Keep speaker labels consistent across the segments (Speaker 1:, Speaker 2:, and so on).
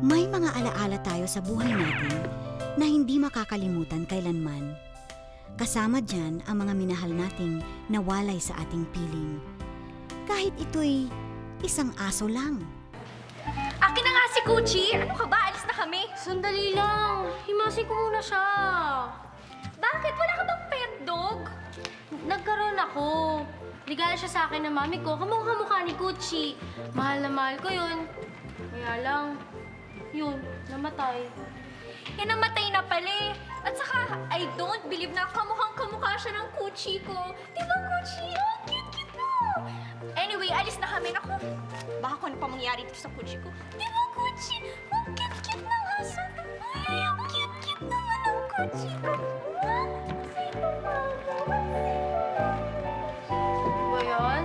Speaker 1: May mga alaala tayo sa buhay natin na hindi makakalimutan kailanman. Kasama dyan ang mga minahal nating nawalay sa ating piling. Kahit ito'y isang aso lang.
Speaker 2: Akin na nga si Gucci! Ano ka ba? Alis na kami!
Speaker 3: Sandali lang. Himasin ko muna siya.
Speaker 2: Bakit? Wala ka bang pet dog?
Speaker 3: Nagkaroon ako. Ligala siya sa akin ng mami ko. Kamukha ni Gucci. Mahal na mahal ko yun. Kaya lang, yun, namatay.
Speaker 2: Eh, namatay na pala eh. At saka, I don't believe na kamukhang-kamukha siya ng Gucci ko. Di ba, Gucci? Oh, cute-cute mo! Anyway, alis na kami. Naku, baka kung ano pa mangyari dito sa Gucci ko. Di ba, Gucci? Ang cute-cute ng aso. Ay, ang cute-cute naman ng Gucci ko.
Speaker 3: Ba yan?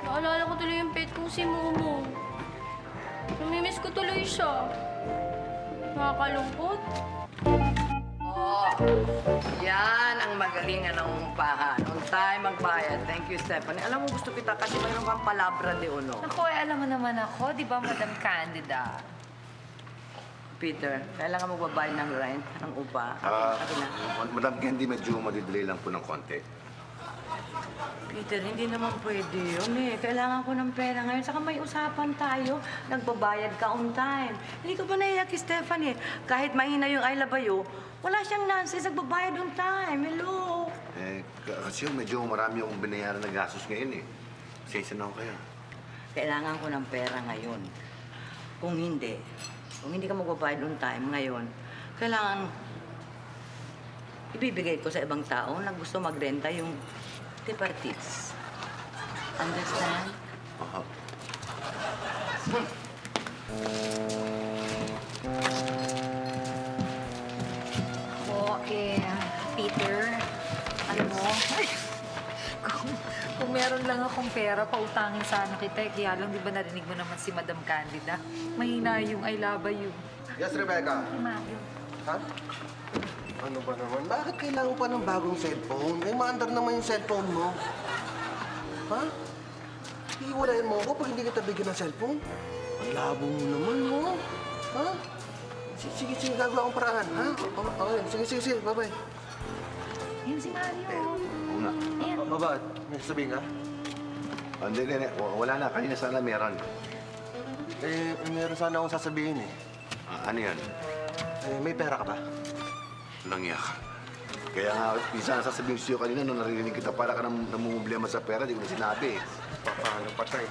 Speaker 3: Naalala ko tuloy yung pet kong si Momo. Namimiss ko tuloy siya. Nakakalungkot.
Speaker 4: Oh, yan ang magaling na nangungupahan. On time, magbayad. Thank you, Stephanie. Alam mo, gusto kita kasi mayroon kang palabra de uno.
Speaker 5: Ako, alam mo naman ako, di ba, Madam Candida?
Speaker 4: Peter, kailangan mo babayad ng rent, ng upa. Akin na.
Speaker 6: Madam Candy, medyo madidelay lang po ng konti.
Speaker 4: Peter, hindi naman pwede yun eh. Kailangan ko ng pera ngayon. Saka may usapan tayo. Nagbabayad ka on time. Hindi ko ba naiyak kay Stephanie? Kahit mahina yung I love you, wala siyang nonsense. Nagbabayad on time. Hello?
Speaker 6: Kasi medyo marami akong binayaran na gastos ngayon eh. Pasensya na ako kaya.
Speaker 4: Kailangan ko ng pera ngayon. Kung hindi ka magbabayad on time ngayon, kailangan ibibigay ko sa ibang tao na gusto magrenta yung departits. Understand?
Speaker 6: Aha.
Speaker 5: Peter, alam mo, kung meron lang akong pera, pautangin sana kita. Kaya lang, di ba narinig mo naman si Madam Candida? Mahina yung I love you.
Speaker 7: Yes, Rebecca.
Speaker 5: Mayo.
Speaker 7: Ha? Ano ba naman? Bakit kailangan pa ng bagong cellphone? Eh, maandar naman yung cellphone mo. Ha? Iiwalayan mo ako pag hindi kita bigyan ng cellphone? Ang labo mo naman, mo. Ha? Sige, gagawa akong paraan, ha? Okay, sige, bye-bye.
Speaker 5: Yan si Mario.
Speaker 6: Una.
Speaker 7: Bakit? May sasabihin ka?
Speaker 6: Hindi. Wala na. Kanina sana meron.
Speaker 7: Meron sana akong sasabihin eh.
Speaker 6: Ano yan?
Speaker 7: May pera ka ba?
Speaker 6: Langyak. Kaya nga, minsan sasabihin ko sa'yo kanina nung narinig kita para ka namumblema sa pera, di ko na sinabi eh.
Speaker 7: Paano patay?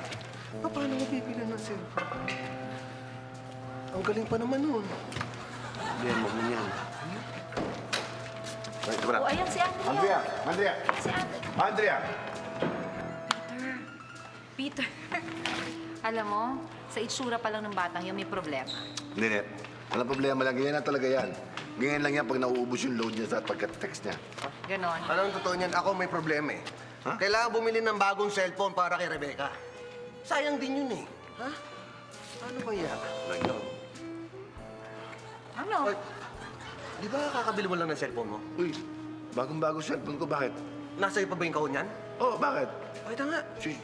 Speaker 7: Paano mo bibilan ng cellphone? Ang galing pa naman nun.
Speaker 6: Hindi, mo yan. Ay, ito ba na?
Speaker 5: Oh, ayan si Andrea.
Speaker 6: Andrea!
Speaker 5: Si Andrea.
Speaker 6: Andrea!
Speaker 5: Peter. Alam mo, sa itsura pa lang ng batang yun, may problema.
Speaker 6: Hindi. Walang problema lang. Ganyan na talaga yan. Ganyan lang yan pag nauubos yung load niya sa pagka-text niya.
Speaker 5: Ganon.
Speaker 7: Anong totoo niyan? Ako may problema eh.
Speaker 6: Ha?
Speaker 7: Kailangan bumili ng bagong cellphone para kay Rebecca. Sayang din yun eh. Ha? Ano kaya?
Speaker 6: Langyak.
Speaker 5: Ano?
Speaker 7: Ay, di ba kakabili mo lang ng cellphone mo?
Speaker 6: Uy, bagong-bago cellphone ko. Bakit?
Speaker 7: Nasa iyo pa ba yung kahon niyan?
Speaker 6: Oh, bakit?
Speaker 7: Pakita nga.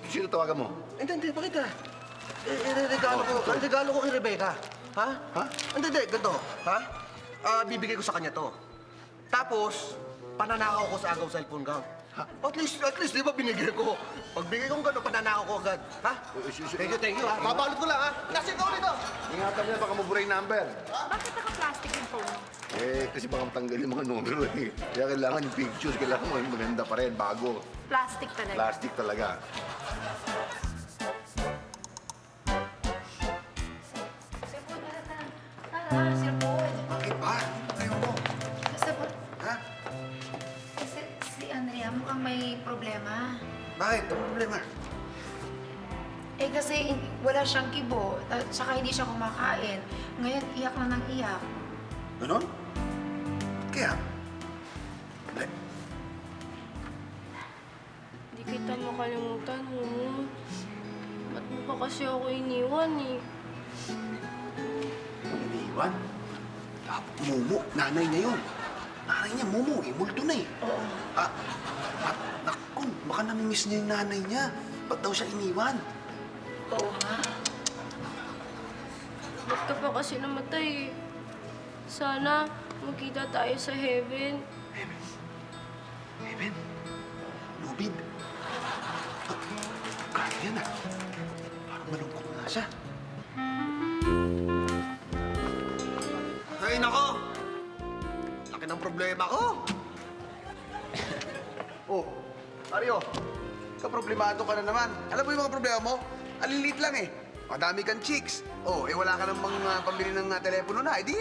Speaker 6: Sino tawagan mo?
Speaker 7: Hindi, pakita. Regalo ko kay Rebecca. Ha?
Speaker 6: Ha?
Speaker 7: Hindi, ganito. Ha? Bibigay ko sa kanya to. Tapos, pananakaw ko sa agaw cellphone gang.
Speaker 6: Ha?
Speaker 7: At least, di ba binigay ko? Pagbigay kong gano'n, pananakaw ko agad. Ha? Thank you, ha? Babalot ko lang, ha? Kasi ikaw nito!
Speaker 6: Ingatan niya, baka mabura yung number.
Speaker 2: Bakit naka-plastic yung phone mo?
Speaker 6: Kasi baka matanggal yung mga numero eh. Kaya kailangan yung pictures, kailangan mo yung maganda pa rin, bago.
Speaker 2: Plastic talaga.
Speaker 6: Plastic talaga.
Speaker 7: Bakit ba? Ayaw mo. Ha?
Speaker 8: Kasi si Andrea mukhang may problema.
Speaker 7: Bakit? Ano problema?
Speaker 8: Eh kasi wala siyang kibo, at saka hindi siya kumakain. Ngayon, iyak na ng iyak.
Speaker 7: Ganon? Kaya? Hindi.
Speaker 3: Hindi kita makalimutan, Momo. Ba't mo pa kasi ako iniwan eh?
Speaker 7: Iniwan? Momo, nanay niya yun. Nanay niya, Momo, multo na eh.
Speaker 8: Oo.
Speaker 7: Naku, baka namimiss niya yung nanay niya. Ba't daw siya iniwan?
Speaker 8: Oo nga.
Speaker 3: Ba't ka pa kasi namatay? Sana magkita tayo sa heaven.
Speaker 6: Heaven? Lubid? Grabe yan ah. Parang malungkot nga siya.
Speaker 7: Ay, nako! Laki ng problema ko! Oh, Mario, kaproblemado ka na naman. Alam mo yung mga problema mo? Alilit lang eh. Madami kang chicks. Oh, wala ka namang pambili ng telepono na. Di,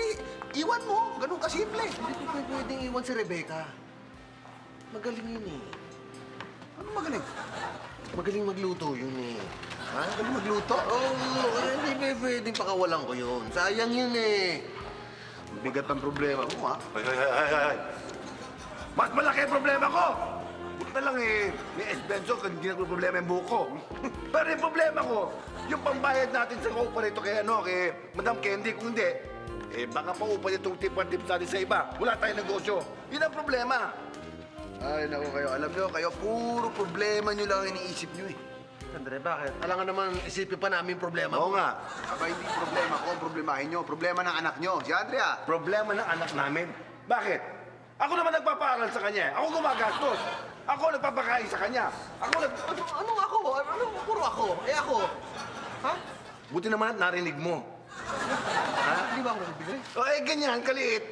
Speaker 7: iwan mo. Ganun kasimple. Hindi ko pwedeng iwan si Rebecca. Magaling yun eh. Ano magaling? Magaling magluto yun eh. Ha? Magaling magluto? Oo, hindi pwedeng pakawalan ko yun. Sayang yun eh. Bigat ang problema mo, ha?
Speaker 6: Ay. Mas malaki ang problema ko! Buti na lang eh, may expension kung hindi nagpo-problema yung buhok ko. Pero yung problema ko, yung pambayad natin sa kaupa nito kay Madam Candy, kung hindi, baka paupa nitong tip-tip natin sa iba. Wala tayong negosyo. Yun ang problema.
Speaker 7: Ay, naku kayo. Alam nyo, kayo, puro problema nyo lang ang iniisip nyo eh. Andre, bakit? Alam nga naman, isipin pa namin problema
Speaker 6: Oo
Speaker 7: mo.
Speaker 6: nga.
Speaker 7: Aba, hindi problema ko ang problemahin nyo. Problema ng anak nyo. Si Andrea.
Speaker 6: Problema ng anak namin. Bakit? Ako naman nagpapaaral sa kanya. Ako gumagastos. Ako nagpapakain sa kanya.
Speaker 7: Anong ako? Ano? Puro ako. Eh ako. Ha?
Speaker 6: Buti naman at narinig mo.
Speaker 7: Hindi ba ako nagbigay?
Speaker 6: O ganyan, kaliit.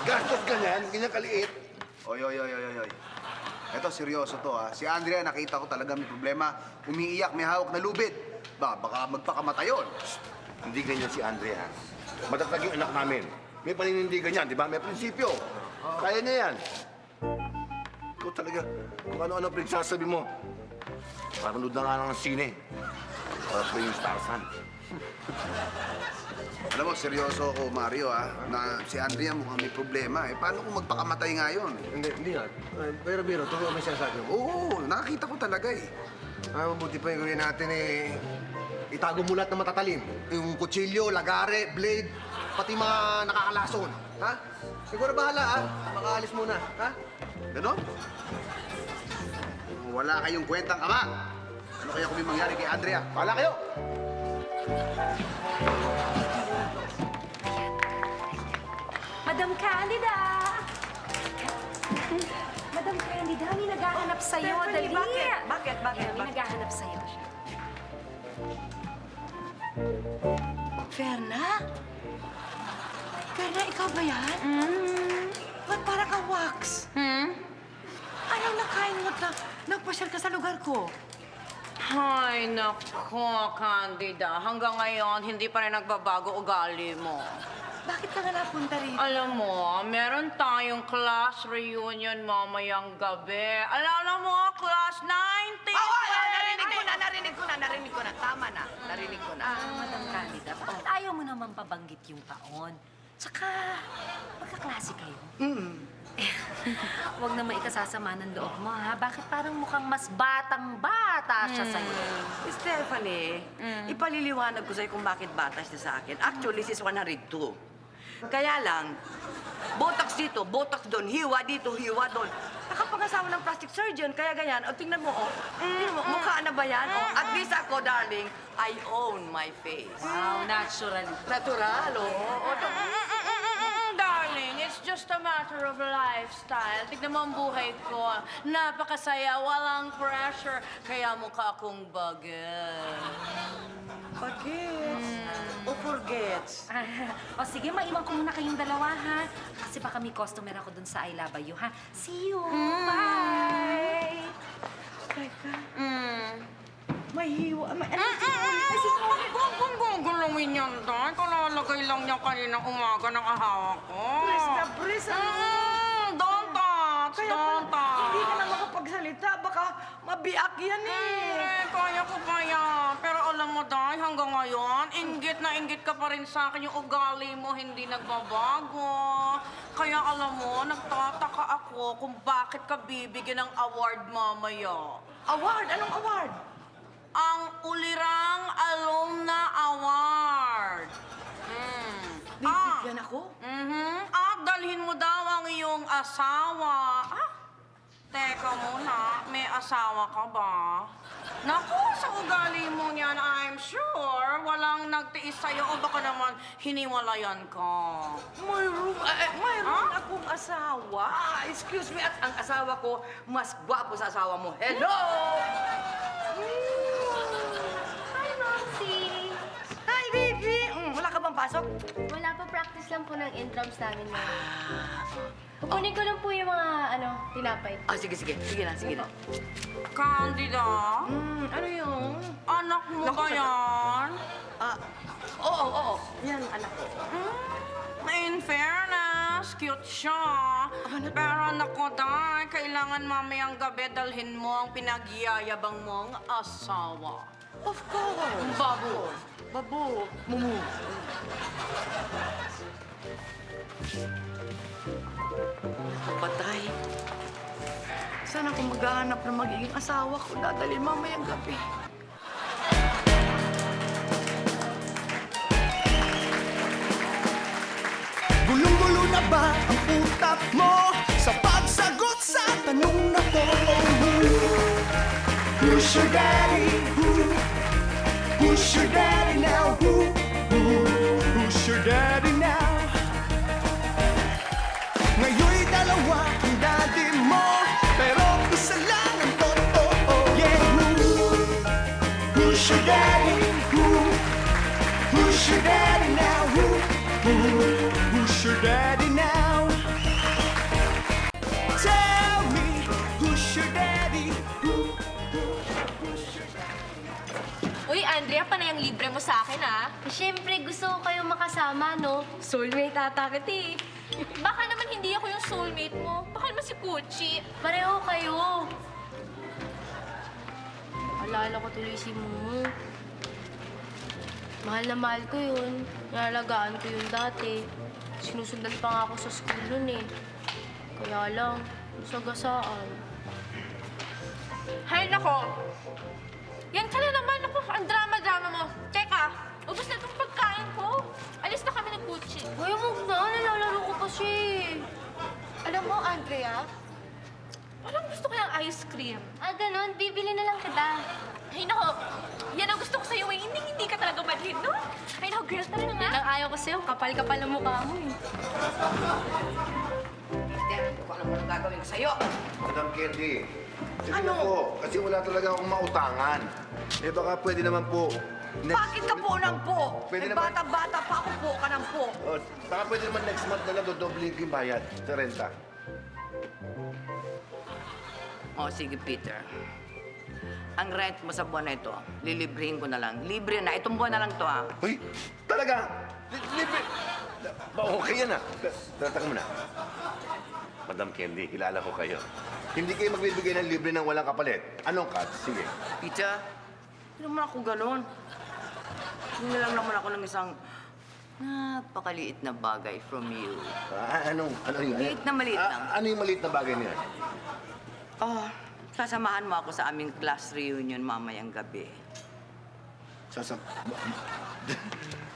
Speaker 6: Gastos ganyan kaliit.
Speaker 7: Oy. Eto, seryoso to ha. Si Andrea, nakita ko talaga may problema. Umiiyak, may hawak na lubid. Baka magpakamatay yun.
Speaker 6: Hindi ganyan si Andrea. Matatag yung anak namin. May paninindigan yan, di ba? May prinsipyo. Kaya niya yan. Ikaw talaga, kung ano-ano pinagsasabi mo. Parang na nga lang ng sine. Para sa yung Starsan.
Speaker 7: Alam mo, seryoso ako, Mario ha. Na si Andrea mukhang may problema. Paano kung magpakamatay nga yun?
Speaker 9: Hindi nga. Pero biro, totoo may sinasabi mo.
Speaker 7: Oo, nakakita ko talaga eh.
Speaker 9: Mabuti pa yung gawin natin itago mo lahat ng matatalim.
Speaker 7: Yung kutsilyo, lagare, blade, pati mga nakakalason. Ha? Siguro bahala ha. Makaalis muna. Ha? Ganon? Wala kayong kwentang ama. Ano kaya kung may mangyari kay Andrea? Bahala kayo!
Speaker 10: Madam Candida! Madam Candida, may naghahanap sa'yo. Dali!
Speaker 4: Bakit?
Speaker 10: May naghahanap sa'yo.
Speaker 4: Ferna? Ferna, ikaw ba yan? Ba't parang ka wax? Anong nakain mo na nagpasyal ka sa lugar ko?
Speaker 11: Ay, nako, Candida. Hanggang ngayon, hindi pa rin nagbabago ugali mo.
Speaker 4: Bakit ka nga napunta rito?
Speaker 11: Alam mo, meron tayong class reunion mamayang gabi. Alam mo, class 19!
Speaker 4: Narinig ko na. Tama na. Narinig ko na.
Speaker 10: Madam Candida, bakit ayaw mo naman pabanggit yung taon? Tsaka, magkaklase kayo. Huwag naman ikasasama ng loob mo, ha? Bakit parang mukhang mas batang-bata siya sa'yo?
Speaker 4: Stephanie, ipaliliwanag ko sa'yo kung bakit bata siya sa akin. Actually, sis 102. Kaya lang, botox dito, botox doon, hiwa dito, hiwa doon. Nakapangasawa ng plastic surgeon, kaya ganyan. O, tingnan mo, oh. Tingnan mo, mukha na ba yan? Oh, at least ako, darling, I own my face.
Speaker 10: Wow, natural.
Speaker 4: Natural, oh.
Speaker 11: Darling, it's just a matter of lifestyle. Tignan mo ang buhay ko. Napakasaya, walang pressure. Kaya mukha akong bagay.
Speaker 4: Forgets. O forgets.
Speaker 10: O sige, maiwan ko muna kayong dalawa, ha? Kasi baka may customer ako dun sa I Love You, ha? See you! Bye!
Speaker 4: Teka,
Speaker 11: Mm.
Speaker 4: may hiwa. May ano?
Speaker 11: Kung gulungin yan, Day. Kalalagay lang niya kanina umaga ng ahawa ko.
Speaker 4: Pres na pres, ano?
Speaker 11: Don't touch!
Speaker 4: Kaya
Speaker 11: Don't touch!
Speaker 4: hindi ka na makapagsalita. Baka mabiak yan eh.
Speaker 11: Kaya ko pa yan. Pero alam mo, Day, hanggang ngayon, inggit na inggit ka pa rin sa akin. Yung ugali mo hindi nagbabago. Kaya alam mo, nagtataka ako kung bakit ka bibigyan ng award mamaya.
Speaker 4: Award? Anong award?
Speaker 11: Ang Ulirang Alumna Award.
Speaker 4: Bibigyan ako?
Speaker 11: At dalhin mo daw ang iyong asawa. Teka muna, may asawa ka ba? Naku, sa ugali mo niyan, I'm sure walang nagtiis sa'yo o baka naman hiniwalayan ka.
Speaker 4: Mayroon akong asawa. Excuse me, at ang asawa ko, mas gwapo sa asawa mo. Hello!
Speaker 3: Hi, Momsy!
Speaker 4: Hi, baby! Wala ka bang pasok?
Speaker 3: Wala pa, practice lang po ng intrams namin ngayon. Kukunin ko lang po yung mga, tinapay.
Speaker 4: Sige na.
Speaker 11: Candida,
Speaker 4: Ano yung?
Speaker 11: anak mo ba yan?
Speaker 4: Oo. Yan, anak ko.
Speaker 11: In fairness, cute siya. Pero naku, Day, kailangan mamayang gabi dalhin mo ang pinagyayabang mong asawa.
Speaker 4: Of course. Babo. Mumu. Patay. Sana kung maghahanap ng magiging asawa ko, dadalhin mamayang gabi.
Speaker 12: Gulong-gulo na ba ang utak mo sa pagsagot sa tanong na to? Who's your daddy? Who's your daddy now? Who's your daddy now? Ngayon'y dalawa ang daddy mo, pero isa lang ang totoo. Yeah, who's your daddy? Who's your daddy now? Who's your daddy now? Tell me, who's your daddy?
Speaker 2: Uy, Andrea, panay ang libre mo sa akin, ah.
Speaker 3: Siyempre, gusto ko kayong makasama, no? Soulmate ata kita eh.
Speaker 2: Baka naman hindi ako yung soulmate mo. Baka naman si Gucci.
Speaker 3: Pareho kayo. Alala ko tuloy si Mumu. Mahal na mahal ko yun. Nalalagaan ko yun dati. Sinusundan pa nga ako sa school nun eh. Kaya lang, sagasaan.
Speaker 2: Hay nako. Yan ka na naman. Ako, ang drama-drama mo. Teka, ubos na itong pagkain ko. Alis na kami ng Gucci.
Speaker 3: Uy, huwag na. Nalalaro ko kasi.
Speaker 2: Alam mo, Andrea, parang gusto ko yung ice cream.
Speaker 3: Ganon. Bibili na lang kita.
Speaker 2: Ay nako, yan ang gusto ko sa'yo eh. Hindi ka talaga madlin, no? Ay nako, girl, tara na nga.
Speaker 3: Yan ang ayaw ko sa'yo. Kapal-kapal ng mukha mo eh.
Speaker 4: Kung ano ang gagawin ko sa'yo.
Speaker 6: Madam Candy, sige na po. Kasi wala talaga akong mautangan. Eh baka pwede naman po.
Speaker 4: Bakit ka po ng po?
Speaker 6: Pwede
Speaker 4: Eh,
Speaker 6: naman-
Speaker 4: bata-bata pa ako po ka ng po.
Speaker 6: Oh, baka pwede naman next month na lang dodoblihin ko yung bayad sa renta.
Speaker 4: Sige, Peter. Ang rent mo sa buwan na ito, lilibrihin ko na lang. Libre na. Itong buwan na lang to, ha?
Speaker 6: Uy, talaga? Libre? Okay yan ah. Tata mo na. Madam Candy, kilala ko kayo. Hindi kayo magbibigay ng libre ng walang kapalit. Anong cut? Sige.
Speaker 4: Peter, hindi naman ako ganun. Hindi lang naman ako ng isang napakaliit na bagay from you.
Speaker 6: Ano yun?
Speaker 4: Maliit na maliit lang.
Speaker 6: Ano yung maliit na bagay niya?
Speaker 4: Sasamahan mo ako sa aming class reunion mamayang gabi.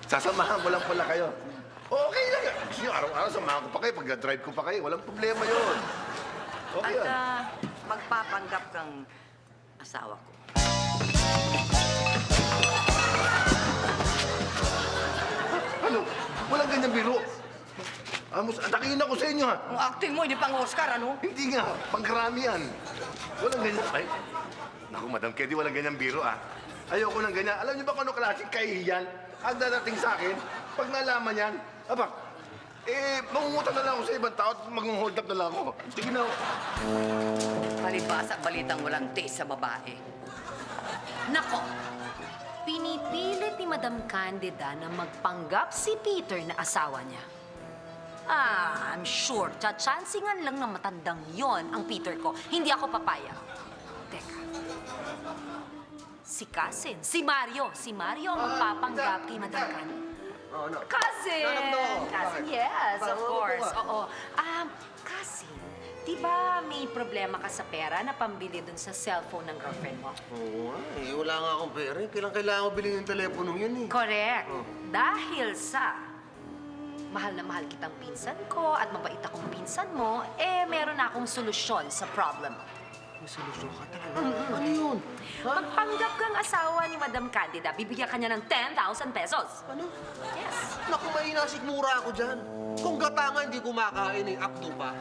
Speaker 6: Sasamahan mo lang pala kayo. Okay lang yan. Gusto nyo, araw-araw samahan ko pa kayo. Pag-drive ko pa kayo, walang problema yun. Okay yan.
Speaker 4: At magpapanggap kang asawa ko.
Speaker 6: Ano? Walang ganyang biro. Amos, atakihin ako sa inyo, ha?
Speaker 4: Ang acting mo, hindi pang Oscar, ano?
Speaker 6: Hindi nga, pangkarami yan. Walang ganyan. Ay, naku, Madam Candy, walang ganyang biro, ah. Ayoko ng ganyan. Alam niyo ba kung ano klaseng kahihiyan ang dadating sa akin pag nalaman yan? Mangungutang na lang ako sa ibang tao at mag-hold up na lang ako. Sige na.
Speaker 4: Palibasa, balitang walang taste sa babae.
Speaker 10: Nako, pinipilit ni Madam Candida na magpanggap si Peter na asawa niya. I'm sure, tsatsansingan lang na matandang yon ang Peter ko. Hindi ako papayag. Teka. Si Cousin, si Mario. Si Mario ang magpapanggap kay Madam Candida. Cousin! Cousin, yes, of course. Oo. Cousin, di ba may problema ka sa pera na pambili dun sa cellphone ng girlfriend mo?
Speaker 7: Oo nga, wala nga akong pera. Kailangan ko bilhin yung telepono yun eh.
Speaker 10: Correct. Dahil sa mahal na mahal kitang pinsan ko at mabait akong pinsan mo, meron na akong solusyon sa problem mo.
Speaker 7: May solusyon ka talaga. Ano yun? Ha?
Speaker 10: Magpanggap kang asawa ni Madam Candida, bibigyan ka niya ng 10,000 pesos.
Speaker 7: Ano?
Speaker 10: Yes.
Speaker 7: Naku, may nasikmura ako dyan. Kung gata nga hindi kumakain eh, akdo pa.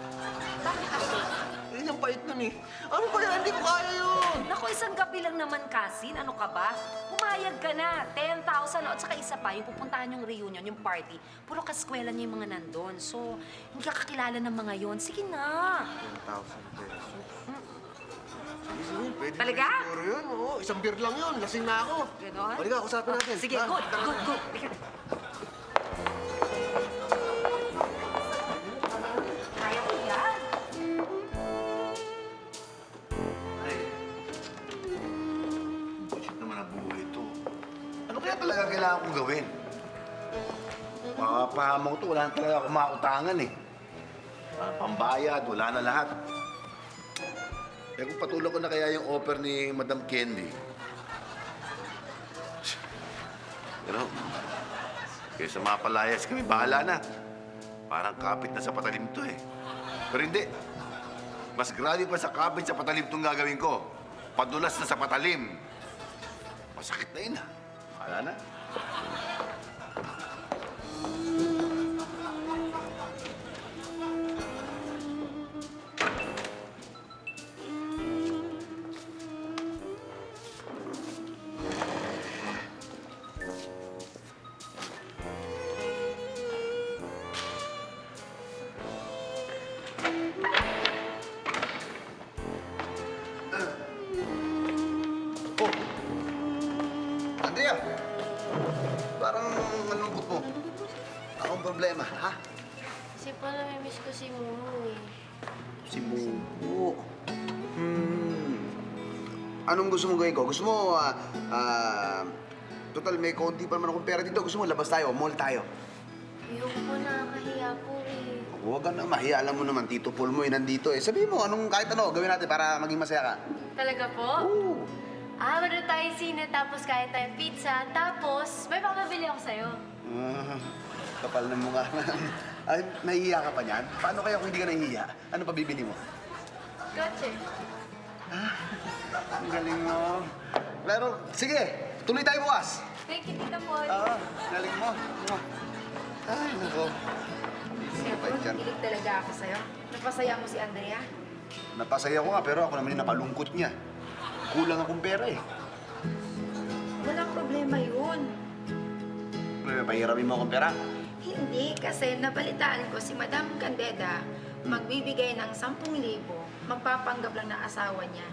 Speaker 7: Eh, yung pait nun eh. Ano ba yan? Hindi ko kaya yun.
Speaker 10: Naku, isang gabi lang naman, Kasin. Ano ka ba? Pumayag ka na. 10,000. At saka isa pa, yung pupuntahan yung reunion, yung party. Puro kaskwela niya yung mga nandun. So, hindi ka kakilala ng mga yon. Sige na.
Speaker 7: 10,000 pesos. Sige, pwede
Speaker 10: Talaga?
Speaker 7: na siguro yun. Oo, isang beer lang yun. Lasing na ako.
Speaker 10: Ganon?
Speaker 7: Halika, usapin natin.
Speaker 10: Sige,
Speaker 7: Ha?
Speaker 10: good. Halika. Kaya ko yan.
Speaker 6: Ay, bullshit naman ang buhay ito. Ano kaya talaga kailangan kong gawin? Papahamang to, wala na talaga akong mautangan eh. Wala pambayad, wala na lahat. Eh kung patuloy ko na kaya yung offer ni Madam Candy. Pero, kaysa mapalayas kami, bahala na. Parang kapit na sa patalim to eh. Pero hindi. Mas grabe pa sa kapit sa patalim itong gagawin ko. Padulas na sa patalim. Masakit na yun ah. Bahala na. Oh! Andrea! Parang malungkot mo. Akong problema, ha?
Speaker 3: Kasi pa namimiss ko si Mumu eh.
Speaker 6: Si Mumu. Anong gusto mong gawin ko? Gusto mo, total may konti pa naman akong pera dito. Gusto mo, labas tayo, mall tayo.
Speaker 3: Ayoko po, nakakahiya po eh.
Speaker 6: Huwag ka na mahiya. Alam mo naman, Tito Paul mo nandito eh. Sabihin mo, kahit ano, gawin natin para maging masaya ka.
Speaker 3: Talaga po?
Speaker 6: Oo.
Speaker 3: Manood tayo sine, tapos kain tayong pizza, tapos may papabili ako sa'yo.
Speaker 6: Kapal na mukha. Ay, nahihiya ka pa niyan? Paano kaya kung hindi ka nahihiya? Ano pa bibili mo?
Speaker 3: Kotse.
Speaker 6: Ang galing mo. Pero, sige, tuloy tayo bukas.
Speaker 3: Thank you, Tita Paul.
Speaker 6: Oo, galing mo. Ay, nako.
Speaker 8: Stefan, hilig talaga ako sa'yo. Napasaya mo si Andrea.
Speaker 6: Napasaya ko nga, pero ako naman yung napalungkot niya. Kulang akong pera eh.
Speaker 8: Walang problema yun.
Speaker 6: Pero pahiramin mo akong pera.
Speaker 8: Hindi, kasi nabalitaan ko si Madam Candida magbibigay ng 10,000, magpapanggap lang na asawa niya.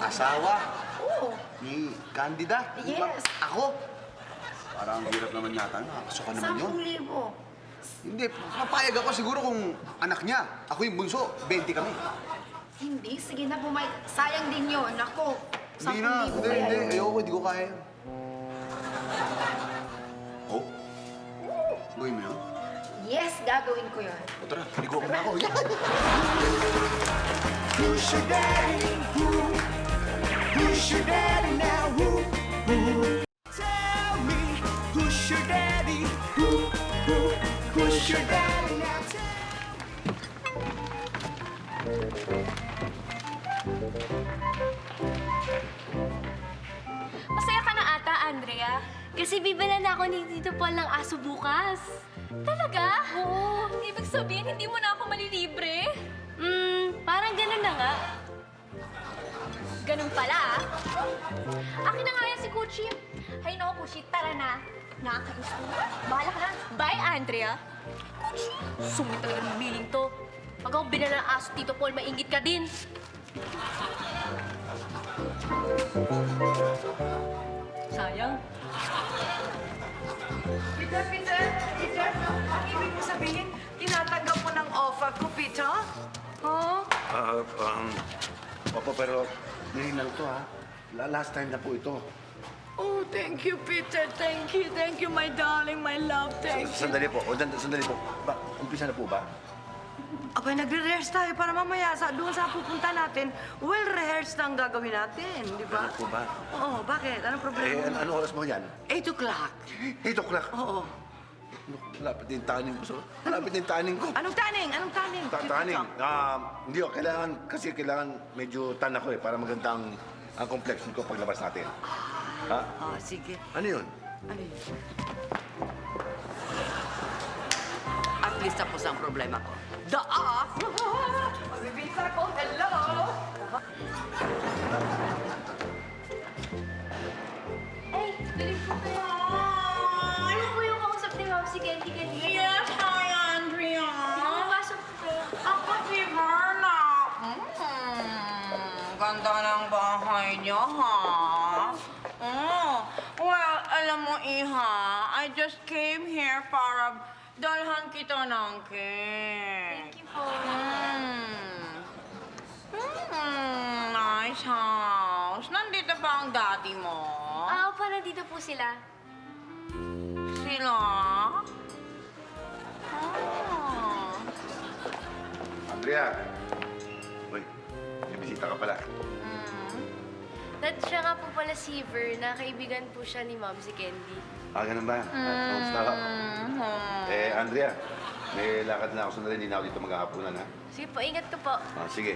Speaker 6: Asawa
Speaker 8: Oo.
Speaker 6: ni Candida?
Speaker 8: Yes.
Speaker 6: Ako? Parang ang hirap naman yata. Nakakasuka naman yun.
Speaker 8: 10,000.
Speaker 6: Hindi, papayag ako siguro kung anak niya. Ako yung bunso, 20 kami.
Speaker 8: Hindi, sige na pumayag. Sayang din yun. Ako, 10,000
Speaker 6: Hindi na,
Speaker 8: kaya
Speaker 6: hindi.
Speaker 8: yun.
Speaker 6: Ayoko, hindi ko kaya. Oh? Gawin mo yun?
Speaker 8: Yes, gagawin ko yun.
Speaker 6: O tara, ligo ko na ako.
Speaker 12: Who's your daddy? Who's your daddy now? Who? Tell me, who's your daddy? Who's your daddy now?
Speaker 2: Masaya ka na ata, Andrea.
Speaker 3: Kasi bibila na ako ni Tito Paul ng aso bukas.
Speaker 2: Talaga? Oo. Ibig sabihin, hindi mo na ako malilibre?
Speaker 3: Parang ganun na nga.
Speaker 2: Ganun pala, ah. Akin na nga yan si Gucci. Hay nako, Gucci, tara na. Nakakainis ko. Bahala ka na. Bye, Andrea.
Speaker 3: Gucci, sungit talaga ng biling to. Pag ako binala ng aso, Tito Paul, maingit ka din.
Speaker 2: Sayang.
Speaker 4: Peter, ang ibig mo sabihin, tinatanggap mo ng offer ko, Peter? Huh?
Speaker 6: Opo, pero nilinal to ha. Last time na po ito.
Speaker 4: Oh, thank you, Peter. Thank you, my darling, my love. Thank you.
Speaker 6: Sandali po. Sandali po. Umpisa na po ba?
Speaker 4: Abay, nagre-rehearse tayo para mamaya doon sa pupunta natin, well-rehearsed na ang gagawin natin, di ba?
Speaker 6: Ano po ba?
Speaker 4: Oo, bakit? Anong problema?
Speaker 6: Ano oras mo yan?
Speaker 4: 8 o'clock.
Speaker 6: 8 o'clock.
Speaker 4: Oo.
Speaker 6: Malapit na yung taning ko. Malapit na yung taning ko.
Speaker 4: Anong taning? Anong taning?
Speaker 6: Taning. Hindi ko. Kailangan medyo tan ako para maganda ang complexion ko paglabas natin. Ha?
Speaker 4: Sige.
Speaker 6: Ano yun?
Speaker 4: Ano yun? At least tapos ang problema ko. Magbibisa ko, hello!
Speaker 3: Ay, balik po kayo. Ano po yung kausap ni Ma'am si Candy kanina?
Speaker 11: Yes, hi, Andrea.
Speaker 3: Nakapasok po kayo.
Speaker 11: Ako si Verna. Ganda ng bahay niyo, ha? Well, alam mo, Iha, I just came here para dalhan kita ng cake.
Speaker 3: Thank you po.
Speaker 11: Nice house. Nandito pa ang daddy mo?
Speaker 3: Opo, nandito po sila.
Speaker 11: Sila?
Speaker 6: Andrea! Uy, may bisita ka pala.
Speaker 3: Dad, siya nga po pala si Verna. Kaibigan po siya ni Ma'am si Candy.
Speaker 6: Ganun ba? Kamusta ka? Andrea, may lakad na ako sandali. Hindi na ako dito maghahaponan, ha?
Speaker 3: Sige po, ingat ko po.
Speaker 6: Sige.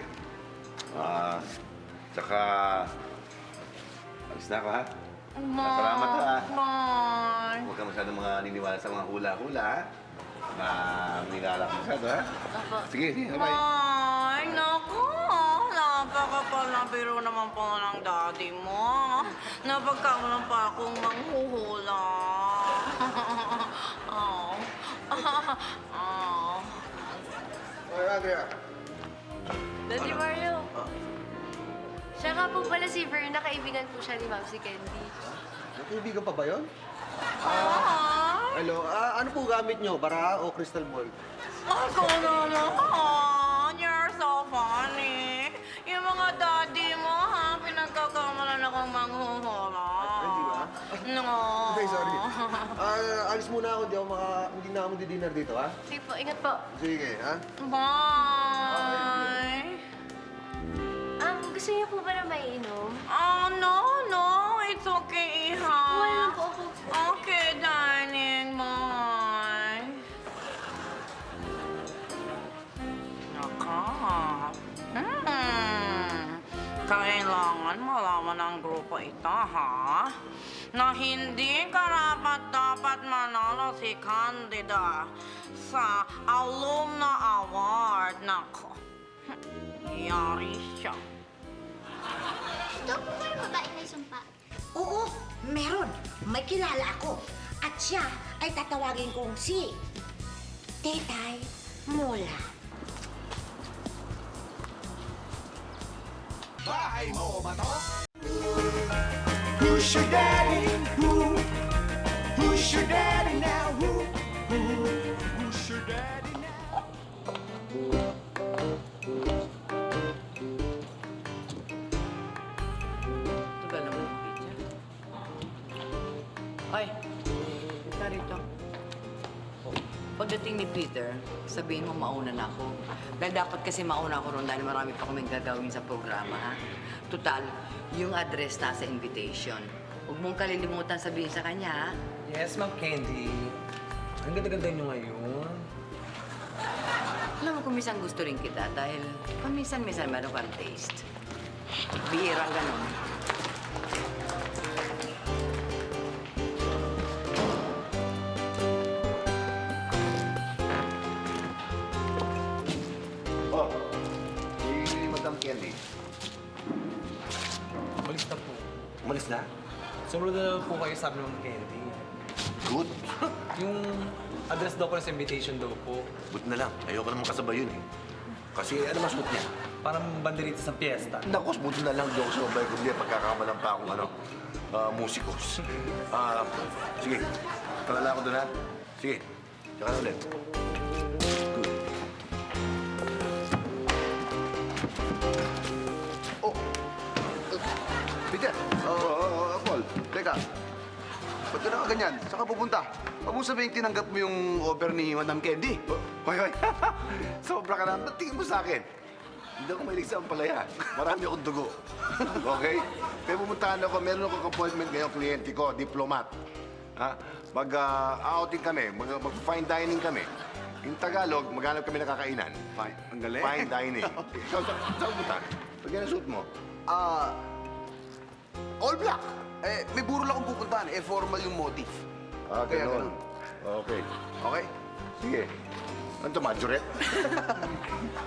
Speaker 6: Tsaka, alis na ako, ha? Salamat, ha?
Speaker 11: Bye.
Speaker 6: Huwag ka masyadong mga niniwala sa mga hula-hula, ha? Nilalak masyado, ha?
Speaker 3: Opo.
Speaker 6: Sige, bye.
Speaker 11: Ay, naku. Napakapalabiro naman po ng daddy mo. Napagkakaroon pa akong manghuhula.
Speaker 7: Ay, Andrea.
Speaker 3: Daddy Mario. Siya nga po pala si Verna. Kaibigan po siya ni Ma'am si Candy.
Speaker 7: Kaibigan pa ba yun? Hello, ano po gamit nyo? Bara o crystal ball?
Speaker 11: Ako naman. You're so funny. Yung mga daddy mo, ha? Pinagkakamalan akong manghuhula.
Speaker 7: Hindi ba?
Speaker 11: No.
Speaker 7: Hindi, sorry. Alis muna ako. Hindi na ako magdi-dinner dito, ha?
Speaker 3: Sige po, ingat po.
Speaker 7: Sige, ha?
Speaker 11: Bye.
Speaker 3: Gusto niyo po ba na maiinom?
Speaker 11: No. It's okay, Iha.
Speaker 3: Wala lang po ako.
Speaker 11: Okay, darling. Bye. Naka. Kailangan malaman ng grupo ito, ha? Na hindi karapat-dapat manalo si Candida sa Alumna Award. Nako. Yari siya.
Speaker 2: Ito po ba yung babae na isumpa?
Speaker 13: Oo, meron. May kilala ako. At siya ay tatawagin kong si Tetay Mola.
Speaker 12: Bahay mo ba to? Who's your daddy? Who's your daddy now? Who's your daddy now?
Speaker 4: Tugal naman yung pizza. Ay, narito. Pagdating ni Peter, sabihin mo mauna na ako. Dahil dapat kasi mauna ako ron dahil marami pa kaming gagawin sa programa, ha? Total, yung address nasa invitation. Huwag mong kalilimutan sabihin sa kanya, ha?
Speaker 14: Yes, Ma'am Candy. Ang ganda-ganda niyo ngayon.
Speaker 4: Alam mo, kumisan gusto rin kita dahil paminsan-minsan meron kang taste. Bihirang ganun.
Speaker 6: Oh, si Madam Candy.
Speaker 14: Umalis na po.
Speaker 6: Umalis na?
Speaker 14: Sumunod na po kayo sabi ng Ma'am Candy.
Speaker 6: Good.
Speaker 14: Yung address daw po sa invitation daw po.
Speaker 6: Good na lang. Ayoko naman kasabay yun, eh. Kasi ano mas niya?
Speaker 14: Parang banderita sa piyesta.
Speaker 6: Naku, buti na lang, di ako sumabay. Kundi pagkakamalan pa akong musikos. Sige, talala ako doon, ha? Sige, tsaka na ulit. Good.
Speaker 7: Oh! Peter! Paul, teka. Ba't ka nakaganyan? Saan ka pupunta? Huwag mo sabihin tinanggap mo yung offer ni Madam Candy.
Speaker 6: Hoy! Sobra ka na. Ba't tingin mo sa akin? Hindi ako mahilig sa ampalaya. Marami akong dugo. Okay? Kaya pumuntahan ako, meron akong appointment ngayong kliyente ko, diplomat. Ha? Mag-outing kami, mag-fine dining kami. In Tagalog, maghanap kami ng kakainan.
Speaker 9: Fine. Ang galing.
Speaker 6: Fine dining. Ikaw, saan punta? Pagyan ang suit mo.
Speaker 9: All black. May burol akong pupuntahan. Formal yung motif. Kaya
Speaker 6: Ganun.
Speaker 9: ganun.
Speaker 6: Okay.
Speaker 9: Okay?
Speaker 6: Sige. Ano to, majorette?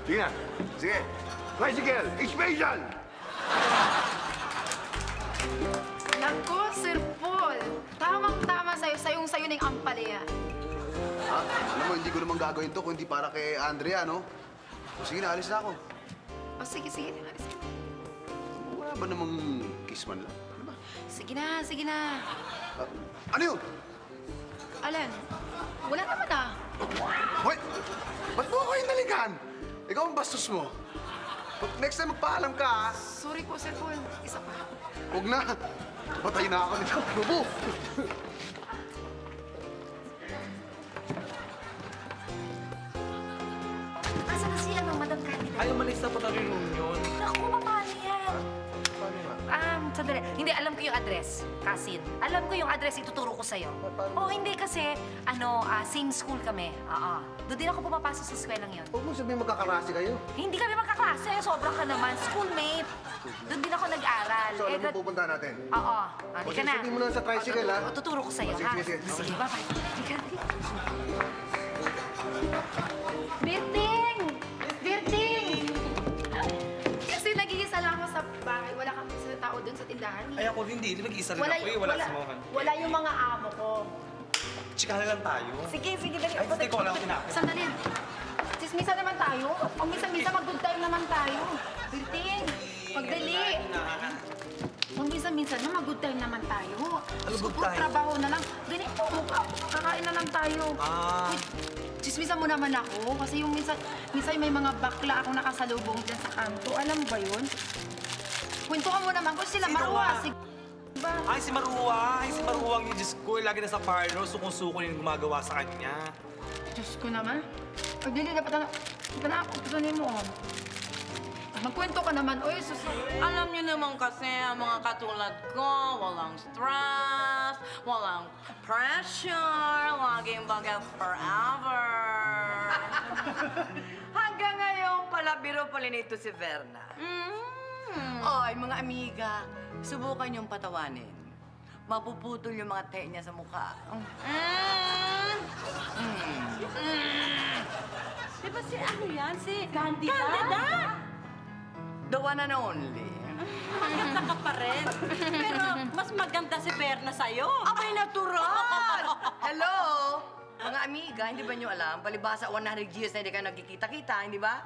Speaker 6: Sige na.
Speaker 9: Sige.
Speaker 6: Tricycle, special!
Speaker 8: Naku, Sir Paul. Tamang-tama sa'yo. Sayong-sayo na yung ampalaya.
Speaker 9: Ha? Alam mo, hindi ko naman gagawin to kung hindi para kay Andrea, no? O, sige na, alis na ako.
Speaker 8: O, sige. Alis ka.
Speaker 9: Wala ba namang kiss man lang? Ano ba?
Speaker 8: Sige na.
Speaker 9: Ano yun?
Speaker 8: Alan, wala naman ah.
Speaker 9: Hoy! Ba't mo ako hinalikan? Ikaw ang bastos mo. Next time magpaalam ka, ha?
Speaker 8: Sorry po, Sir Paul. Isa pa.
Speaker 9: Huwag na. Patay na ako nito. Bubu!
Speaker 10: Asa na sila ng Madam Candida?
Speaker 14: Ay, umalis na pa tayo yung room yun.
Speaker 10: Naku, paano yan? Sandali. Hindi, alam ko yung address, Kasin. Alam ko yung address, ituturo ko sa'yo. Oh, hindi kasi, same school kami. Oo. Doon din ako pumapasok sa eskwelang yun.
Speaker 9: Huwag mo sabihin magkakarasi kayo.
Speaker 10: Hindi kami magkaklase, sobra ka naman. Schoolmate. Doon din ako nag-aral.
Speaker 9: So, alam mo pupunta natin?
Speaker 10: Oo. Halika na.
Speaker 9: Sabihin mo na sa tricycle, ha?
Speaker 10: Tuturo ko sa'yo,
Speaker 9: Sige,
Speaker 10: ha?
Speaker 9: sige.
Speaker 10: Sige, bye-bye. Halika.
Speaker 8: Birting! Kasi nag-iisa lang ako sa bahay. Wala kami sa tao dun sa tindahan.
Speaker 14: Ay, ako hindi. Nag-iisa rin ako eh. Wala si Mohan.
Speaker 8: Wala yung mga amo ko.
Speaker 14: Chikahan lang tayo.
Speaker 8: Sige, dali.
Speaker 14: Ay, hindi ko wala akong tinapin.
Speaker 8: Sandali. Chismisa naman tayo. Pag minsan-minsan mag-good time naman tayo. Birting, pagdali. Pag minsan-minsan na mag-good time naman tayo.
Speaker 14: Ano
Speaker 8: Gusto
Speaker 14: good
Speaker 8: ko,
Speaker 14: time?
Speaker 8: trabaho na lang. Ganito, kakain na lang tayo. Chismisa mo naman ako. Kasi yung minsan may mga bakla ako nakasalubong dyan sa kanto. Alam mo ba yun? Kwentuhan mo naman kung sila
Speaker 14: Sino
Speaker 8: Marwa.
Speaker 14: ba?
Speaker 8: Diba?
Speaker 14: Ay, si Maruwa. Ay, si Maruwa ang yung Diyos ko. Lagi na sa parlor. Sukong-suko yung gumagawa sa kanya.
Speaker 8: Diyos ko naman. Pagdili na patanin mo. Magkwento ka naman. Oy,
Speaker 11: Alam niyo naman kasi, ang mga katulad ko, walang stress, walang pressure, laging bagay forever.
Speaker 4: Hanggang ngayon pala, biro pala nito si Verna. Ay, mga amiga, subukan niyong patawanin. Mapuputol yung mga tae niya sa mukha.
Speaker 13: Di ba si ano yan? Si Candida?
Speaker 4: The one and only.
Speaker 13: Maganda ka pa rin. Pero mas maganda si Berna sa'yo.
Speaker 4: Abay, natural! Hello? Mga amiga, hindi ba niyo alam? Palibasa 100 years na hindi kayo nagkikita-kita, hindi ba?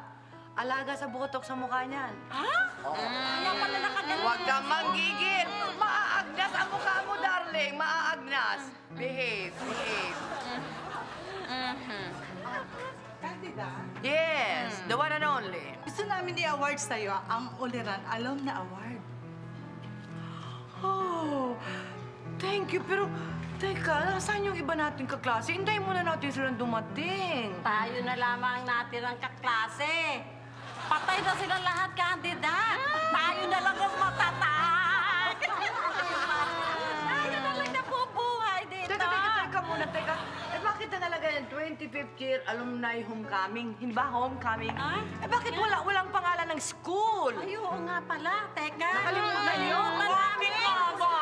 Speaker 4: Alaga sa butok sa mukha niyan.
Speaker 13: Ha? Kaya pala nakagaling.
Speaker 4: Huwag kang manggigil! Maaagnas ang mukha mo, darling! Maaagnas! Behave.
Speaker 15: Candida,
Speaker 4: Yes, the one and only.
Speaker 15: gusto namin i-award sa'yo ang Uliran Alumna Award.
Speaker 4: Oh, thank you. Pero, teka, nasaan yung iba nating kaklase? Hintayin muna natin silang dumating.
Speaker 13: Tayo na lamang natin ang kaklase. Patay na silang lahat, Candida. Tayo na lang ang matatag. Tayo na lang nabubuhay dito.
Speaker 4: Teka muna, teka. Eh, bakit na talaga yung 25th year alumni homecoming? Hindi ba homecoming? Eh, bakit walang pangalan ng school?
Speaker 13: Ay, oo nga pala. Teka.
Speaker 4: Nakalimutan niyo?
Speaker 11: Bakit nga ba?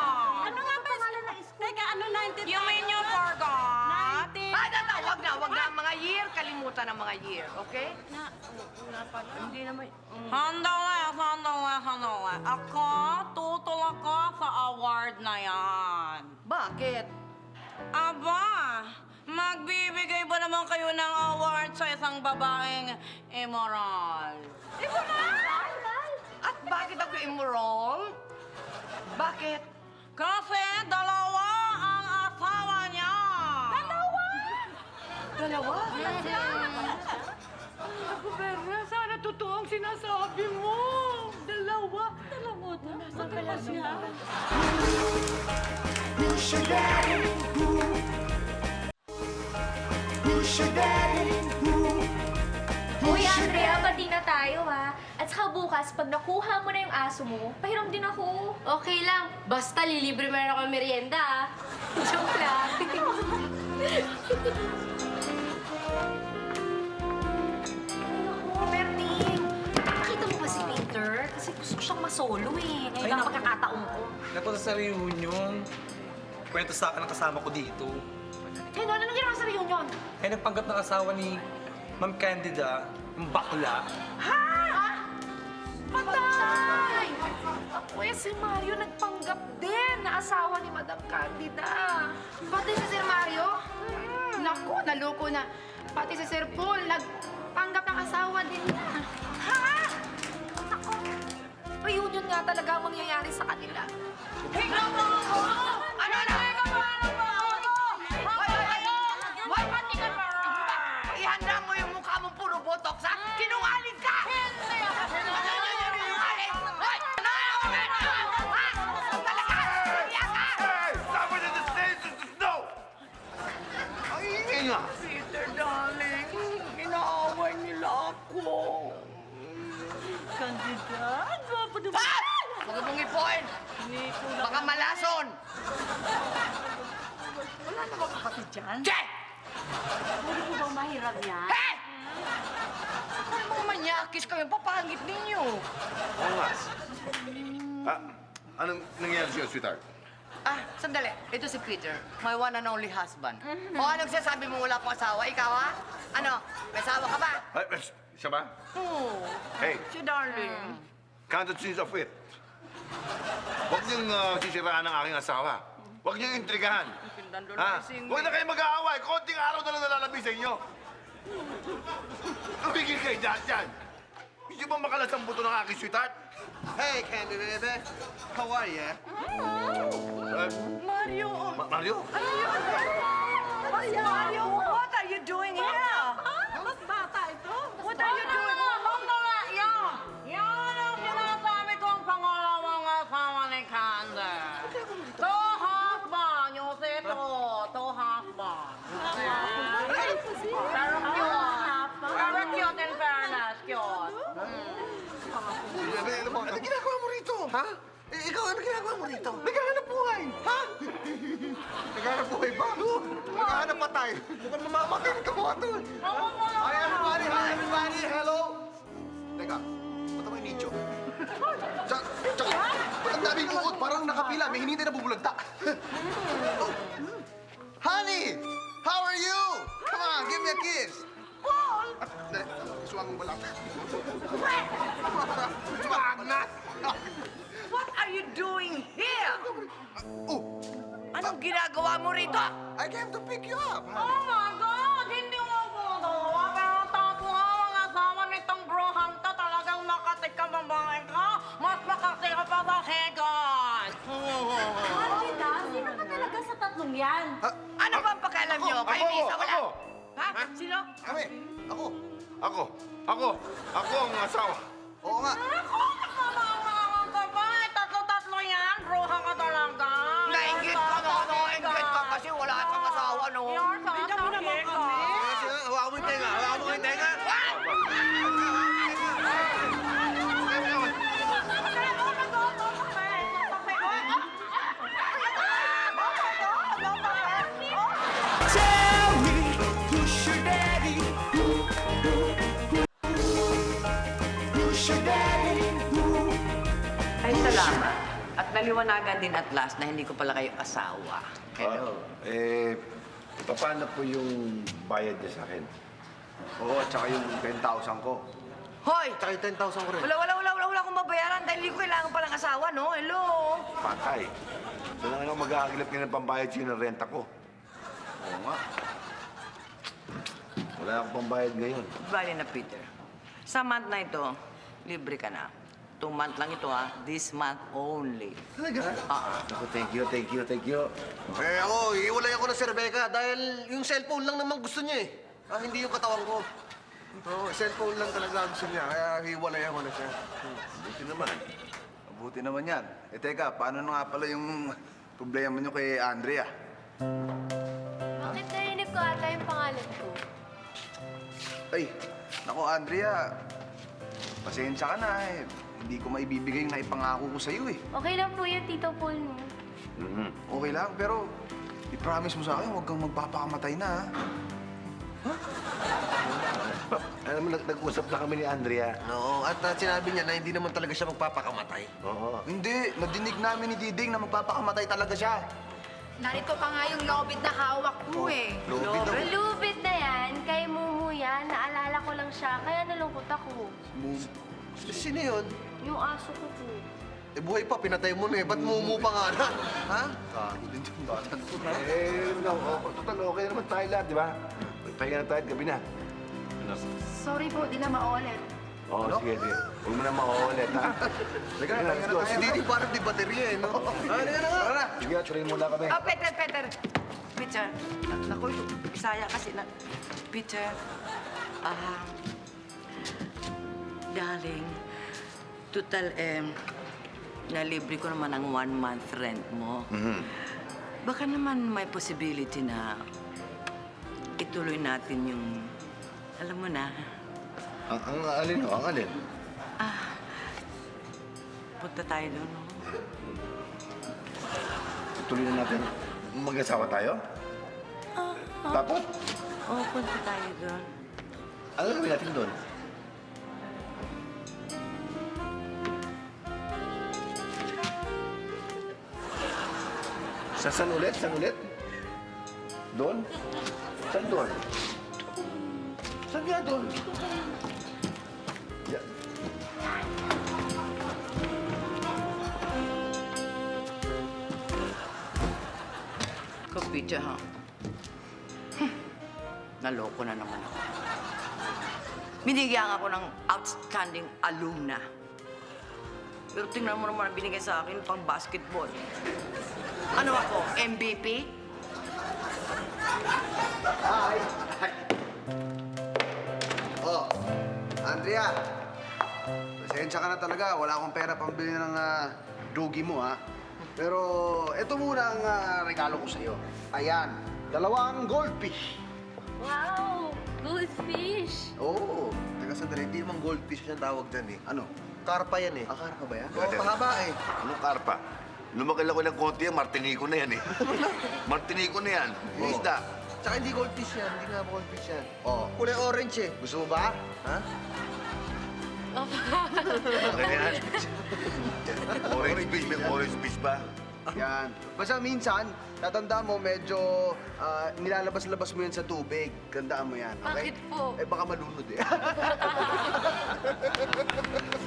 Speaker 13: Ano nga ba pangalan ng school? Teka, ano 95?
Speaker 11: You mean you forgot?
Speaker 13: 90.
Speaker 4: Wag na. Mga year, kalimutan ang mga year, okay? Hindi naman.
Speaker 11: Sandali. Ako, tutol ako sa award na yan.
Speaker 4: Bakit?
Speaker 11: Aba, magbibigay ba naman kayo ng award sa isang babaeng immoral?
Speaker 4: At bakit ako immoral? Bakit?
Speaker 11: Kasi dalawa ang asawa niya.
Speaker 4: Dalawa? Ako, Berna, sana totoo ang sinasabi mo. Dalawa na. Nasaan kaya siya?
Speaker 12: Who's your daddy? Who's your daddy?
Speaker 2: Uy, Andrea, bati na tayo, ha? At saka bukas, pag nakuha mo na yung aso mo, pahiram din ako.
Speaker 3: Okay lang. Basta lilibre mo na ako ng merienda, ah.
Speaker 2: Joke lang.
Speaker 10: Oh, Berting! Nakita mo ba si Peter? Kasi gusto ko siyang masolo eh. Ngayon lang pagkakataon ko.
Speaker 14: Napunta sa reunion. Kwento sa akin ang kasama ko dito.
Speaker 10: Eh, ano ginawa sa reunion?
Speaker 14: Eh, nagpanggap ng asawa ni Ma'am Candida, yung bakla.
Speaker 10: Ha? Patay! Ako si Mario nagpanggap din na asawa ni Madam Candida.
Speaker 8: Pati si Sir Mario? Naku, naloko na. Pati si Sir Paul, nagpanggap ng asawa din niya.
Speaker 10: Ha? Nako, reunion nga talaga ang mangyayari sa kanila.
Speaker 11: Ikaw mo ako! Ano na? Ikaw mo ano ba ako? Hoy, pati ka ba? Ihanda mo yung mukha mong puro botox, ha? Sinungaling ka! Hindi ako sinungaling! Hoy! Ano ako? Ha? Talaga! Kaya ka!
Speaker 6: Hey! Somebody in the States is the snow! Ang ingay nga!
Speaker 11: Peter, darling, inaaway nila ako. Kandidat, gwapo na ba? Huwag mong ipuin! Baka malason!
Speaker 15: Wala namang kapatid dyan.
Speaker 11: Che!
Speaker 13: Pwede po bang mahiram yan?
Speaker 11: Hey! Ano mga manyakis kayo? Papangit ninyo.
Speaker 6: Oo nga. Anong nangyayari sa'yo, sweetheart?
Speaker 11: Sandali. Ito si Peter, my one and only husband. O anong sasabi mo wala pang asawa? Ikaw, ha? Ano? May asawa ka ba?
Speaker 6: Ay, siya ba?
Speaker 11: Oo.
Speaker 6: Hey,
Speaker 11: Si darling.
Speaker 6: count the sins of it. Huwag niyong sisiraan ang aking asawa. Huwag niyong intrigahan. Ha? Huwag na kayo mag-aaway. Konting araw na lang nalalabi sa inyo. Tumigil kayo dyan. Hindi ba makalas ang buto ng aking sweetheart?
Speaker 7: Hey, Candy Baby. How are you?
Speaker 11: Mario!
Speaker 6: Mario?
Speaker 11: Mario, what are you doing here?
Speaker 15: Mas bata ito.
Speaker 11: What are you doing? Mandala, yan! Yan ang sinasabi kong pangalawang asawa ni Candy. To husband, you see to. To husband. Pero cute. Pero cute in fairness, cute.
Speaker 7: Ano ginagawa mo rito? Ha? Ikaw, ano ginagawa mo rito? Naghahanap buhay. Ha? Naghahanap buhay ba? Naghahanap patay. Mukhang mamamatay ng kamukha to. Hi, everybody! Hi, everybody! Hello! Teka, ba't ako yung nicho? Tsaka, ba't ang daming uot? Parang nakapila. May hinintay na bubulagta. Oh. Honey! How are you? Come on, give me a kiss. Paul! Suwag mo ba lang? Suwag na!
Speaker 11: What are you doing here?
Speaker 7: Oh!
Speaker 11: Anong ginagawa mo rito?
Speaker 7: I came to pick you up, honey.
Speaker 11: Oh my God! Hindi mo ako natawa. Pero tapo nga ang asawa nitong brohang to. Talagang makatik ka babae ka. Mas makatik ka pa sa hegan.
Speaker 13: Candida, sino ka talaga sa tatlong yan?
Speaker 11: Ano ba ang pakialam nyo? Kayo Misa, wala?
Speaker 6: Ako!
Speaker 11: Ha? Sino?
Speaker 7: Kami! Ako!
Speaker 6: Ako ang asawa.
Speaker 7: Oo nga!
Speaker 11: Ako! Nagmamahal ka ba? Tatlo-tatlo yan. Broha ka talaga. Nainggit ka na. Nainggit ka kasi wala kang asawa, no? Bigyan mo naman kami.
Speaker 7: Sige, hawakan mo yung tenga. Hawakan mo yung tenga.
Speaker 12: Tell me who's your daddy? Who's your daddy?
Speaker 4: Ay, salamat. At naliwanagan din at last na hindi ko pala kayo asawa.
Speaker 6: Hello. Paano po yung bayad niya sa akin?
Speaker 7: Oo, at saka yung 10,000 ko.
Speaker 4: Hoy!
Speaker 7: Tsaka yung 10,000 ko rin.
Speaker 4: Wala akong mabayaran dahil hindi ko kailangan palang asawa, no? Hello?
Speaker 6: Patay. So lang ako mag-aagilap niya ng pambayad sa'yo ng renta ko.
Speaker 7: Oo nga.
Speaker 6: Wala akong pambayad ngayon.
Speaker 4: Bali na, Peter. Sa month na ito, libre ka na. 2 month lang ito, ha? This month only.
Speaker 7: Talaga?
Speaker 6: Ako, thank you.
Speaker 7: Eh ako, iiwalay ako na si Rebecca dahil yung cellphone lang naman gusto niya eh. Hindi yung katawan ko. Oo, cellphone lang talaga gusto niya, kaya hiwalay ako na siya.
Speaker 6: Buti naman.
Speaker 9: Mabuti naman yan. Eh teka, paano na nga pala yung problema niyo kay Andrea?
Speaker 3: Bakit narinig ko ata yung pangalan ko?
Speaker 9: Ay, naku Andrea, Pasensya ka na eh. Hindi ko maibibigay yung naipangako ko sa'yo eh.
Speaker 3: Okay lang po yun, Tito Paul mo.
Speaker 9: Okay lang, pero i-promise mo sa akin, huwag kang magpapakamatay na, ha?
Speaker 6: Alam mo, nag-usap na kami ni Andrea.
Speaker 7: Oo, at sinabi niya na hindi naman talaga siya magpapakamatay.
Speaker 6: Oo.
Speaker 9: Hindi, nadinig namin ni Diding na magpapakamatay talaga siya.
Speaker 8: Narito pa nga yung lobit na hawak ko eh.
Speaker 9: Lobit daw.
Speaker 3: Lubid na yan, kay Mumu yan. Naalala ko lang siya, kaya nalungkot ako.
Speaker 7: Sino yun?
Speaker 3: Yung aso ko po.
Speaker 7: Eh, buhay pa, pinatay mo na eh. Ba't mumu pa nga na? Ha?
Speaker 9: Gago din yung bata ko.
Speaker 6: Total, okay naman tayo lahat, di ba? Pahinga na tayo, gabi na.
Speaker 8: Sorry po, di na maulit.
Speaker 6: Oo, sige, sige. Huwag mo na mauulit, ha?
Speaker 9: Teka na,
Speaker 6: let's go.
Speaker 7: Si Diding parang di baterya eh, no? Halika na nga!
Speaker 9: Tara na!
Speaker 6: Sige, tuloy muna kami.
Speaker 4: Oh, Peter! Peter, naku, Bisaya kasi na... Peter, darling, total, nalibre ko naman ang 1 month rent mo. Baka naman may possibility na ituloy natin yung, alam mo na,
Speaker 6: Ang alin, ho? Ang alin?
Speaker 4: punta tayo doon. No?
Speaker 6: Tuloy na natin. Mag-asawa tayo? Tapos?
Speaker 4: Oo, punta tayo doon.
Speaker 6: Ano gawin natin doon? Saan ulit? Saan ulit? Doon? Saan doon? Saan nga doon? Yeah.
Speaker 4: Kapitya, ha? Naloko na naman ako. Binigyan ako ng outstanding alumna. Pero tingnan mo naman ang binigay sa akin pang basketball. Ano ako? MVP?
Speaker 7: Hi! Oh, Andrea. Pasensya ka na talaga. Wala akong pera pambili ng dugi mo, ha? Pero ito muna ang regalo ko sa'yo. Ayan, 2 goldfish.
Speaker 3: Wow! Goldfish!
Speaker 7: Oo. Teka sandali, hindi naman goldfish yung tawag dyan eh. Ano? Karpa yan eh. Karpa ba yan? Oo,
Speaker 6: Pwede.
Speaker 7: mahaba eh.
Speaker 6: Anong karpa? Lumakal ako ng konti yan, martinico na yan eh. Martinico na yan.
Speaker 7: Oo.
Speaker 6: Isda.
Speaker 7: Tsaka hindi goldfish yan. Hindi nga goldfish yan. Oh, kulay orange eh. Gusto mo ba? Ha?
Speaker 6: Okay na yan. Orange fish, may orange fish ba?
Speaker 7: Yan. Basta minsan, tatandaan mo, medyo nilalabas-labas mo yan sa tubig. Tandaan mo yan, okay?
Speaker 3: Bakit po?
Speaker 7: Eh, baka malunod eh.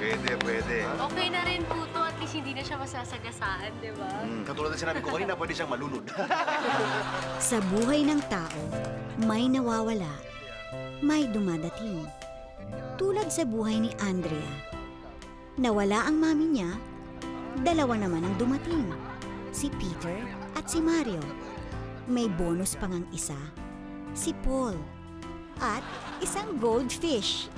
Speaker 6: Pwede.
Speaker 3: Okay na rin po to, at least hindi na siya masasagasaan, di ba?
Speaker 7: Katulad na sinabi ko kanina, pwede siyang malunod.
Speaker 1: Sa buhay ng tao, may nawawala, may dumadating. Tulad sa buhay ni Andrea. Nawala ang mami niya, 2 naman ang dumating. Si Peter at si Mario. May bonus pang ang isa, si Paul. At isang goldfish.